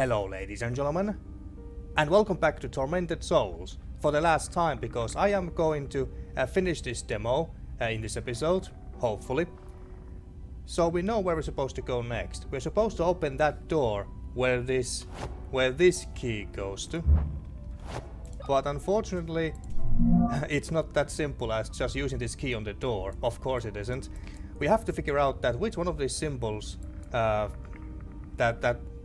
Hello ladies and gentlemen, and welcome back to Tormented Souls for the last time, because I am going to finish this demo in this episode, hopefully. So we know where we're supposed to go next. We're supposed to open that door where this key goes to. But unfortunately, it's not that simple as just using this key on the door. Of course it isn't. We have to figure out that which one of these symbols, that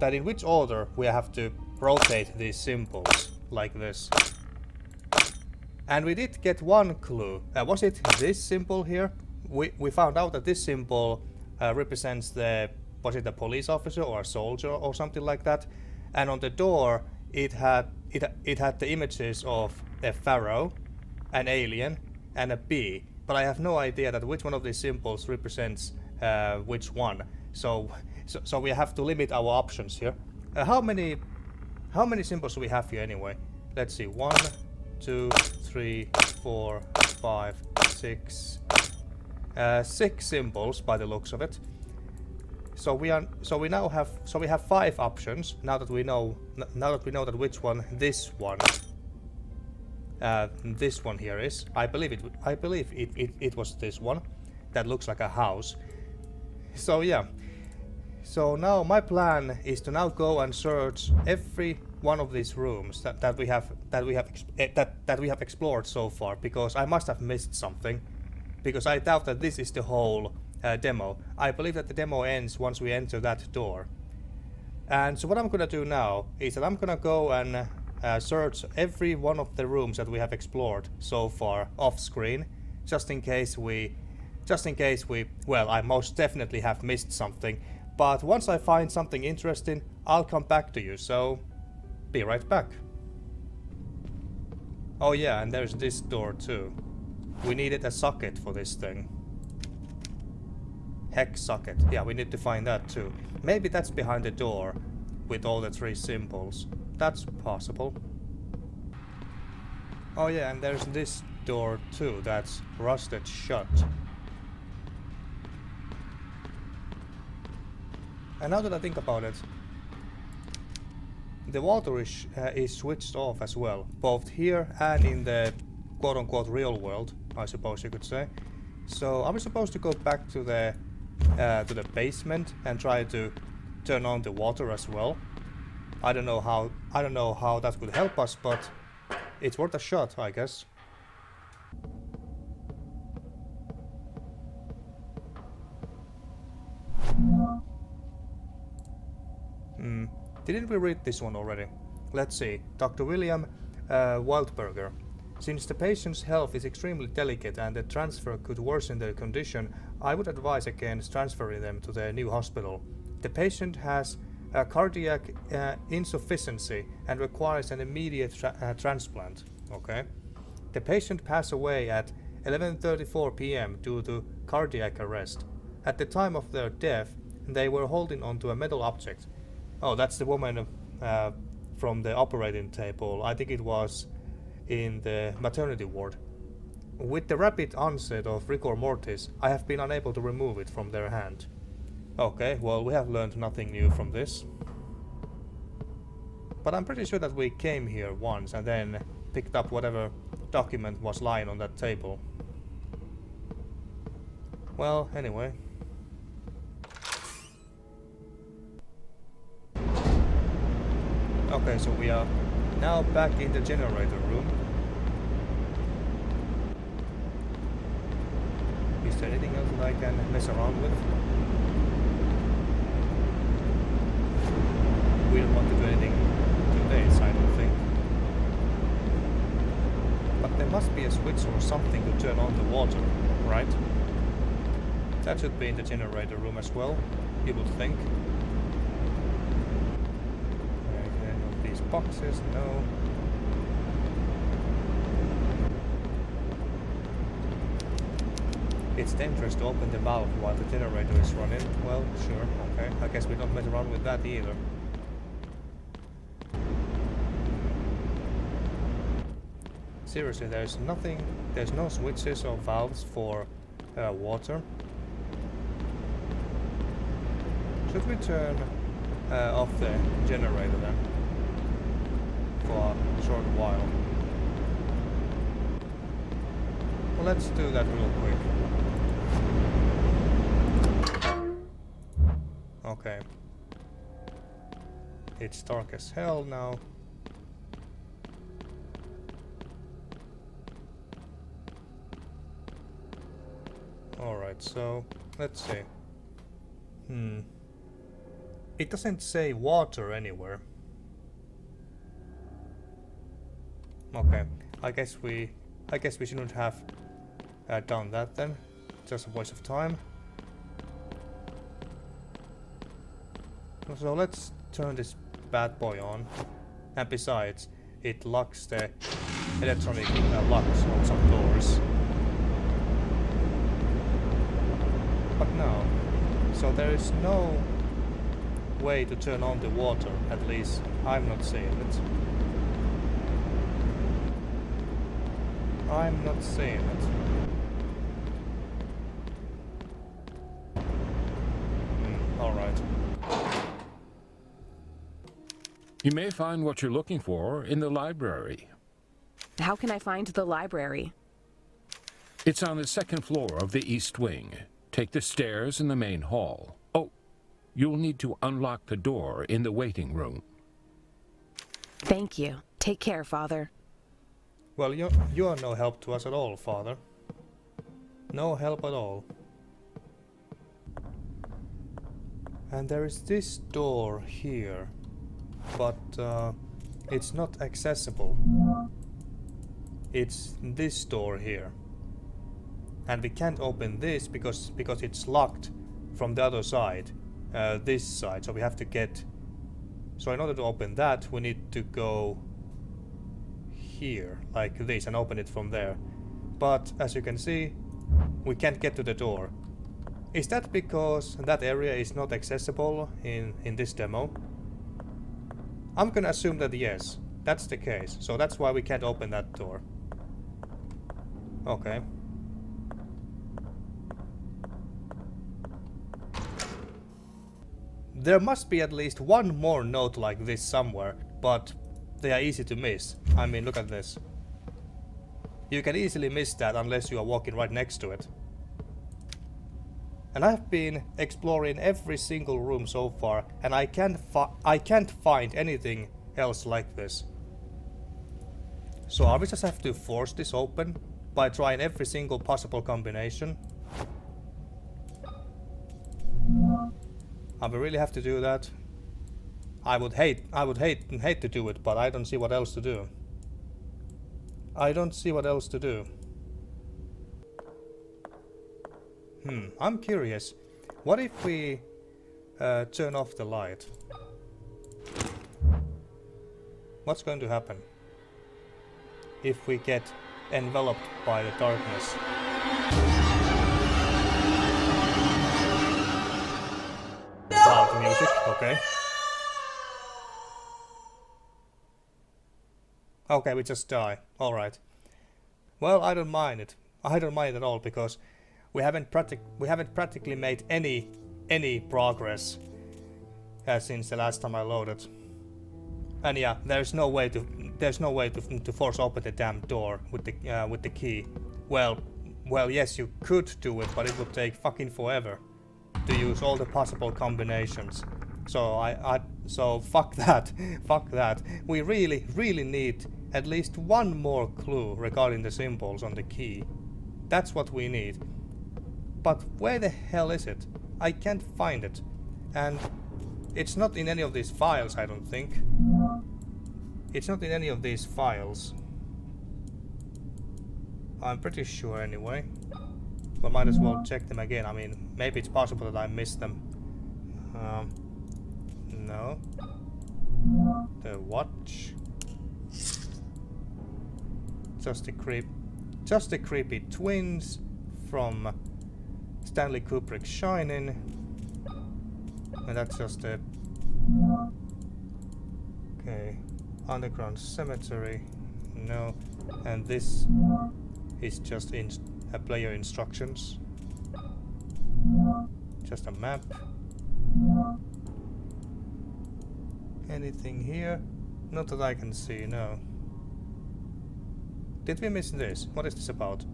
in which order we have to rotate these symbols, like this. And we did get one clue. Was it this symbol here? We found out that this symbol represents was it a police officer or a soldier or something like that? And on the door it had the images of a pharaoh, an alien, and a bee. But I have no idea that which one of these symbols represents which one. So we have to limit our options here. How many symbols do we have here anyway? Let's see. 1, 2, 3, 4, 5, 6. 6 symbols by the looks of it. So we have 5 options now that we know that which one this one here is. I believe it was this one that looks like a house. So yeah. So now my plan is to now go and search every one of these rooms that we have explored so far, because I must have missed something, because I doubt that this is the whole demo. I believe that the demo ends once we enter that door. And so what I'm gonna do now is that I'm gonna go and search every one of the rooms that we have explored so far off screen, just in case we, well, I most definitely have missed something. But once I find something interesting, I'll come back to you, so be right back. Oh yeah, and there's this door too. We needed a socket for this thing. Hex Socket. Yeah, we need to find that too. Maybe that's behind the door with all the 3 symbols. That's possible. Oh yeah, and there's this door too that's rusted shut. And now that I think about it, the water is switched off as well, both here and in the quote-unquote real world, I suppose you could say. So are we supposed to go back to the basement and try to turn on the water as well? I don't know how that could help us, but it's worth a shot, I guess. Didn't we read this one already? Let's see. Dr. William Waldberger. Since the patient's health is extremely delicate and the transfer could worsen their condition, I would advise against transferring them to the new hospital. The patient has a cardiac insufficiency and requires an immediate transplant. Okay. The patient passed away at 11:34 p.m. due to cardiac arrest. At the time of their death, they were holding onto a metal object. Oh, that's the woman from the operating table. I think it was in the maternity ward. With the rapid onset of rigor mortis, I have been unable to remove it from their hand. Okay, well, we have learned nothing new from this. But I'm pretty sure that we came here once and then picked up whatever document was lying on that table. Well, anyway. Okay, so we are now back in the generator room. Is there anything else that I can mess around with? We don't want to do anything to this, I don't think. But there must be a switch or something to turn on the water, right? That should be in the generator room as well, you would think. Boxes, no. It's dangerous to open the valve while the generator is running. Well, sure, okay. I guess we don't mess around with that either. Seriously, there's no switches or valves for water. Should we turn off the generator then for a short while. Well, let's do that real quick. Okay. It's dark as hell now. Alright, so let's see. It doesn't say water anywhere. Okay, I guess we shouldn't have done that then. Just a waste of time. So let's turn this bad boy on. And besides, it locks the electronic locks on some doors. But no. So there is no way to turn on the water, at least I'm not seeing it. I'm not seeing it. Alright. You may find what you're looking for in the library. How can I find the library? It's on the second floor of the East Wing. Take the stairs in the main hall. Oh, you'll need to unlock the door in the waiting room. Thank you. Take care, Father. Well, you are no help to us at all, Father. No help at all. And there is this door here, but it's not accessible. It's this door here. And we can't open this because it's locked from the other side, this side, so we have to get... So in order to open that, we need to go here, like this, and open it from there. But as you can see, we can't get to the door. Is that because that area is not accessible in this demo? I'm gonna assume that yes, that's the case, so that's why we can't open that door. Okay. There must be at least one more note like this somewhere, but they are easy to miss. I mean, look at this. You can easily miss that unless you are walking right next to it. And I've been exploring every single room so far, and I can't find anything else like this. So are we just have to force this open by trying every single possible combination? I would really have to do that. I would hate to do it, but I don't see what else to do. I don't see what else to do. I'm curious. What if we turn off the light? What's going to happen if we get enveloped by the darkness? Loud music, okay. Okay, we just die. Alright. Well, I don't mind it. I don't mind it at all, because we haven't practically made any progress since the last time I loaded. And yeah, there's no way to force open the damn door with the key. Well, yes, you could do it, but it would take fucking forever to use all the possible combinations. So so fuck that. Fuck that. We really need at least one more clue regarding the symbols on the key. That's what we need. But where the hell is it? I can't find it. And it's not in any of these files, I don't think. It's not in any of these files. I'm pretty sure anyway. But might as well check them again. I mean, maybe it's possible that I missed them. No. The watch. Just the creepy twins from Stanley Kubrick's Shining. And that's just a... Okay. Underground Cemetery. No. And this is just player instructions. Just a map. Anything here? Not that I can see, no. Did we miss this? What is this about?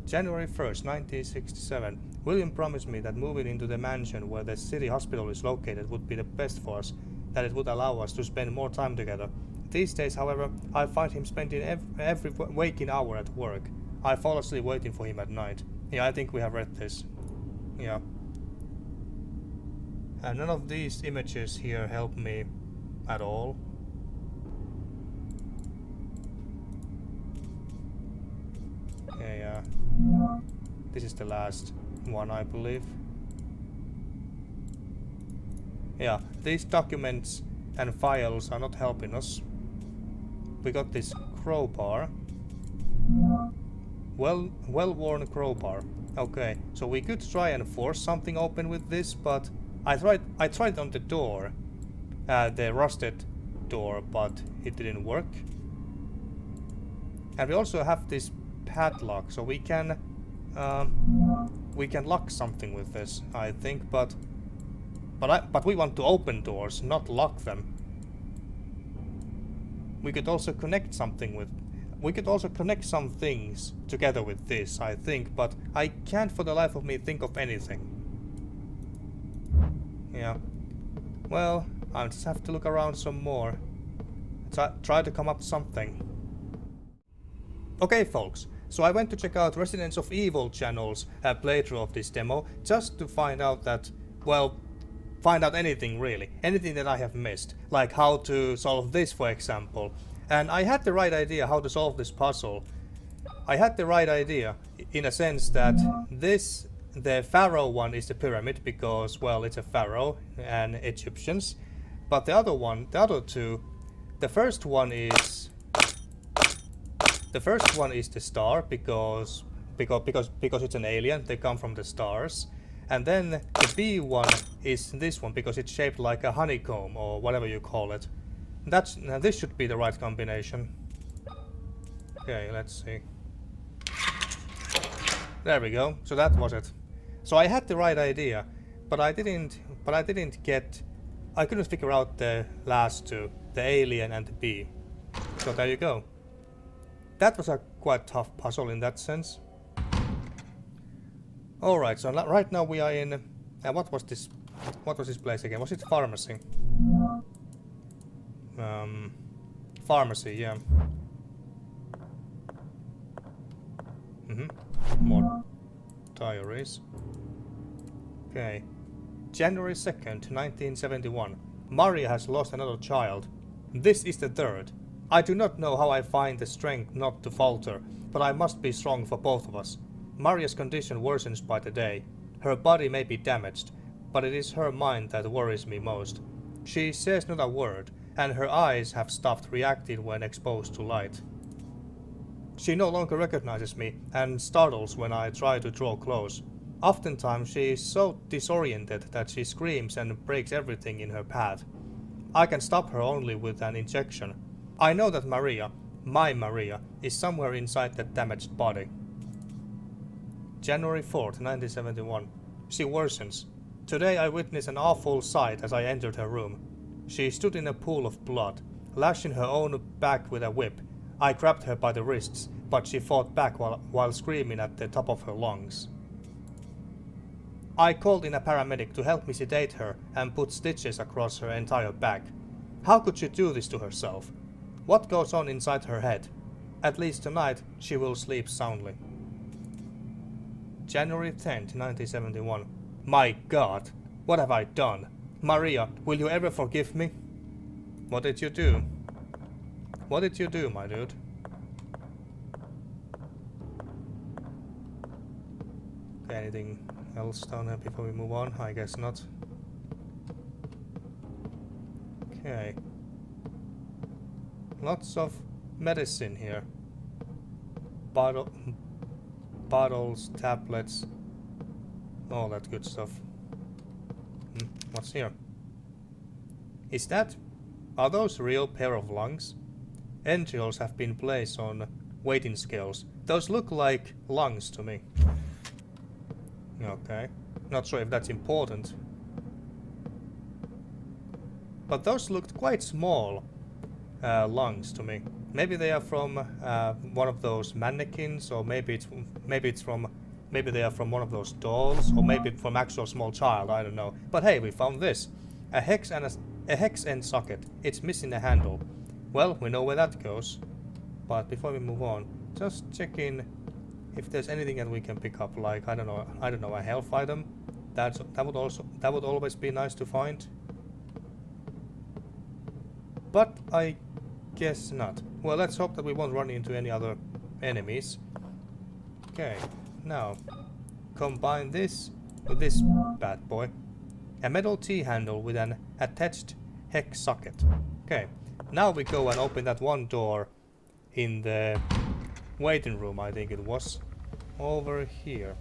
January 1st, 1967. William promised me that moving into the mansion where the city hospital is located would be the best for us, that it would allow us to spend more time together. These days, however, I find him spending every waking hour at work. I fall asleep waiting for him at night. Yeah, I think we have read this. Yeah. And none of these images here help me at all. Okay, this is the last one, I believe. Yeah, these documents and files are not helping us. We got this crowbar. Well-worn crowbar. Okay, so we could try and force something open with this, but I tried on the door, the rusted door, but it didn't work. And we also have this padlock, so we can lock something with this, I think, but we want to open doors, not lock them. We could also connect something with. We could also connect some things together with this, I think, but I can't for the life of me think of anything. Yeah. Well, I'll just have to look around some more. Try to come up with something. Okay, folks. So I went to check out Residents of Evil channel's playthrough of this demo, just to find out that, well, find out anything really. Anything that I have missed. Like how to solve this, for example. And I had the right idea how to solve this puzzle. I had the right idea in a sense that the pharaoh one is the pyramid because, well, it's a pharaoh and Egyptians. But the other two, the first one is the star because it's an alien, they come from the stars. And then the B one is this one because it's shaped like a honeycomb or whatever you call it. Now this should be the right combination. Okay, let's see. There we go. So that was it. So I had the right idea, but I couldn't figure out the last two, the alien and the bee. So there you go. That was a quite tough puzzle in that sense. Alright, so right now we are in... what was this place again? Was it pharmacy? Pharmacy, yeah. More diaries. Okay. January 2nd, 1971. Maria has lost another child. This is the third. I do not know how I find the strength not to falter, but I must be strong for both of us. Maria's condition worsens by the day. Her body may be damaged, but it is her mind that worries me most. She says not a word, and her eyes have stopped reacting when exposed to light. She no longer recognizes me and startles when I try to draw close. Oftentimes she is so disoriented that she screams and breaks everything in her path. I can stop her only with an injection. I know that Maria, my Maria, is somewhere inside that damaged body. January 4th, 1971. She worsens. Today I witnessed an awful sight as I entered her room. She stood in a pool of blood, lashing her own back with a whip. I grabbed her by the wrists, but she fought back while screaming at the top of her lungs. I called in a paramedic to help me sedate her and put stitches across her entire back. How could she do this to herself? What goes on inside her head? At least tonight she will sleep soundly. January 10th, 1971. My God, what have I done? Maria, will you ever forgive me? What did you do? What did you do, my dude? Okay, anything else down here before we move on? I guess not. Okay. Lots of medicine here. Bottles, tablets, all that good stuff. What's here? Are those real pair of lungs? Entrails have been placed on weighting scales. Those look like lungs to me. Okay. Not sure if that's important. But those looked quite small lungs to me. Maybe they are from one of those mannequins, or maybe they are from one of those dolls, or maybe from actual small child. I don't know. But hey, we found this: a hex end socket. It's missing a handle. Well, we know where that goes. But before we move on, just check in if there's anything that we can pick up. Like I don't know, a health item. That would always be nice to find. But I guess not. Well, let's hope that we won't run into any other enemies. Okay, now combine this with this bad boy. A metal T-handle with an attached hex socket. Okay, now we go and open that one door in the waiting room, I think it was. Over here.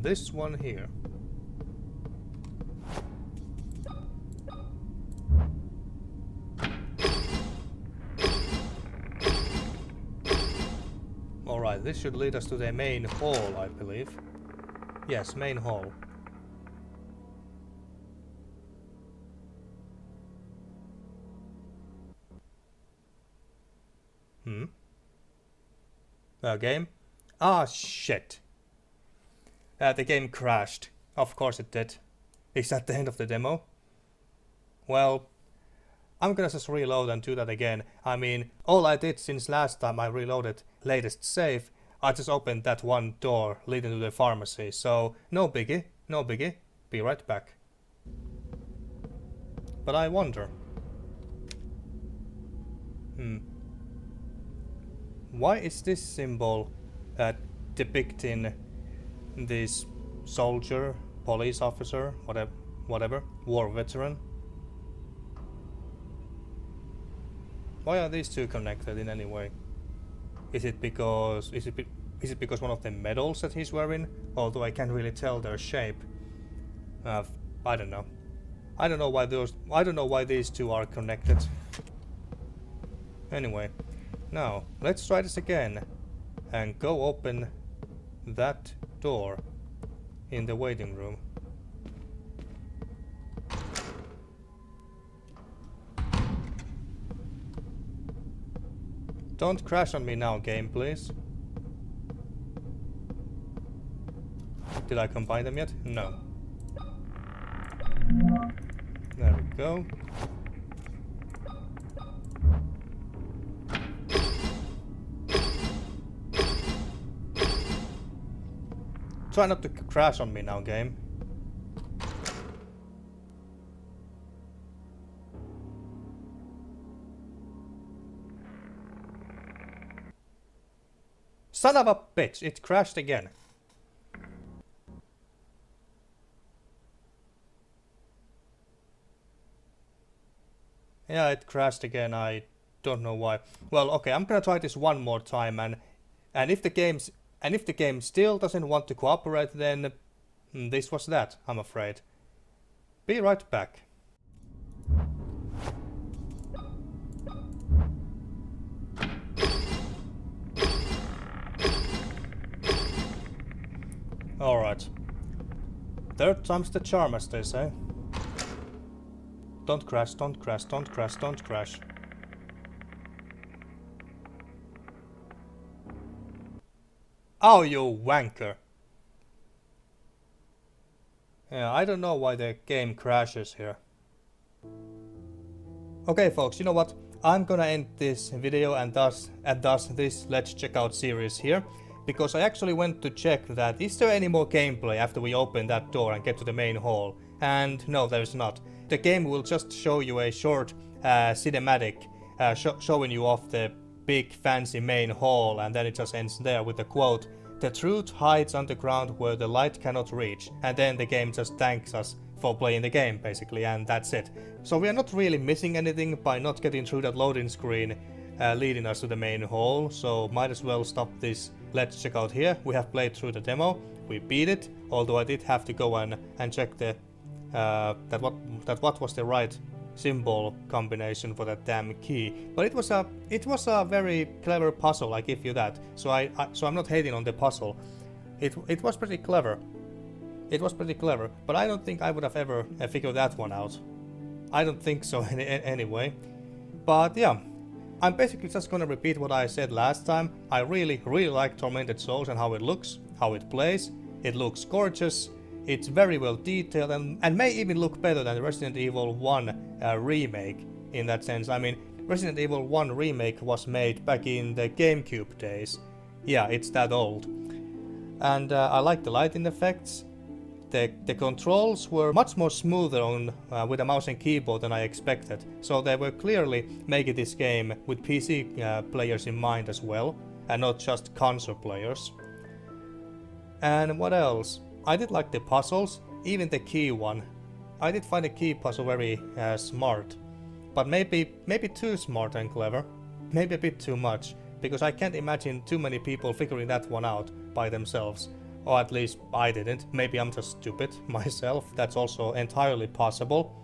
This one here. Alright, this should lead us to the main hall, I believe. Yes, main hall. Game? Ah, shit. The game crashed. Of course it did. Is that the end of the demo? Well, I'm gonna just reload and do that again. I mean, all I did since last time I reloaded latest save, I just opened that one door leading to the pharmacy. So, no biggie, no biggie. Be right back. But I wonder. Why is this symbol depicting this soldier, police officer, whatever, war veteran? Why are these two connected in any way? Is it because one of the medals that he's wearing? Although I can't really tell their shape. I don't know. I don't know why these two are connected. Anyway, now let's try this again and go open that door in the waiting room. Don't crash on me now, game, please. Did I combine them yet? No. There we go. Try not to crash on me now, game. Son of a bitch, it crashed again. Yeah, it crashed again, I don't know why. Well, okay, I'm gonna try this one more time, and if the game still doesn't want to cooperate, then this was that, I'm afraid. Be right back. Alright. Third time's the charm, as they say. Don't crash, don't crash, don't crash, don't crash. Oh, you wanker. Yeah, I don't know why the game crashes here. Okay folks, you know what? I'm gonna end this video and thus this Let's Check Out series here. Because I actually went to check that is there any more gameplay after we open that door and get to the main hall. And no, there's not. The game will just show you a short cinematic showing you off the big fancy main hall, and then it just ends there with the quote, "The truth hides underground where the light cannot reach," and then the game just thanks us for playing the game basically, and that's it. So we are not really missing anything by not getting through that loading screen leading us to the main hall, so might as well stop this Let's Check Out here. We have played through the demo, we beat it, although I did have to go and check the that what was the right symbol combination for that damn key. But it was a very clever puzzle, I give you that. So I'm not hating on the puzzle. It was pretty clever. It was pretty clever, but I don't think I would have ever figured that one out. I don't think so anyway. But yeah, I'm basically just gonna repeat what I said last time. I really like Tormented Souls and how it looks, how it plays. It looks gorgeous. It's very well detailed and may even look better than the Resident Evil 1 remake in that sense. I mean, Resident Evil 1 remake was made back in the GameCube days. Yeah, it's that old. And I like the lighting effects. The controls were much more smoother on with a mouse and keyboard than I expected. So they were clearly making this game with PC players in mind as well, and not just console players. And what else? I did like the puzzles, even the key one. I did find the key puzzle very smart, but maybe too smart and clever. Maybe a bit too much, because I can't imagine too many people figuring that one out by themselves. Or at least I didn't. Maybe I'm just stupid myself. That's also entirely possible.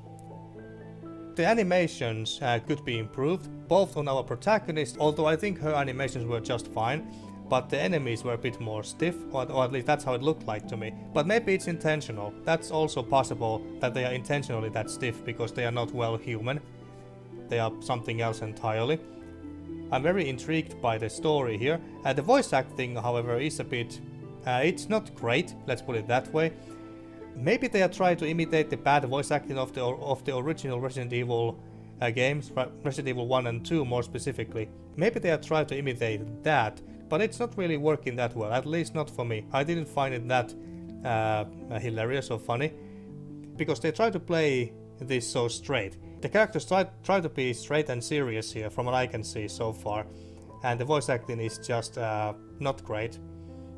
The animations could be improved, both on our protagonist, although I think her animations were just fine, but the enemies were a bit more stiff, or at least that's how it looked like to me. But maybe it's intentional. That's also possible that they are intentionally that stiff because they are not well human. They are something else entirely. I'm very intrigued by the story here. The voice acting, however, is a bit... it's not great, let's put it that way. Maybe they are trying to imitate the bad voice acting of the original Resident Evil games, Resident Evil 1 and 2 more specifically. Maybe they are trying to imitate that, but it's not really working that well, at least not for me. I didn't find it that hilarious or funny, because they try to play this so straight. The characters try to be straight and serious here, from what I can see so far, and the voice acting is just not great.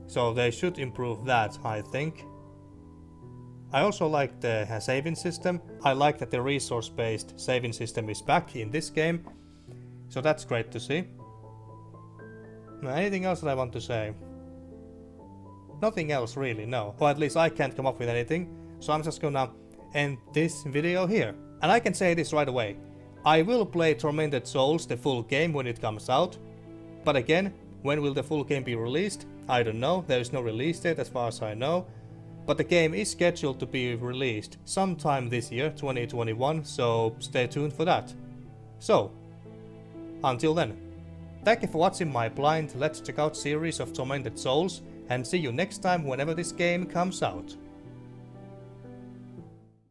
So they should improve that, I think. I also like the saving system. I like that the resource-based saving system is back in this game. So that's great to see. Anything else that I want to say? Nothing else really, no. Or at least I can't come up with anything. So I'm just gonna end this video here. And I can say this right away. I will play Tormented Souls, the full game, when it comes out. But again, when will the full game be released? I don't know, there is no release date as far as I know. But the game is scheduled to be released sometime this year, 2021, so stay tuned for that. So, until then, thank you for watching my blind Let's Check Out series of Tormented Souls, and see you next time whenever this game comes out.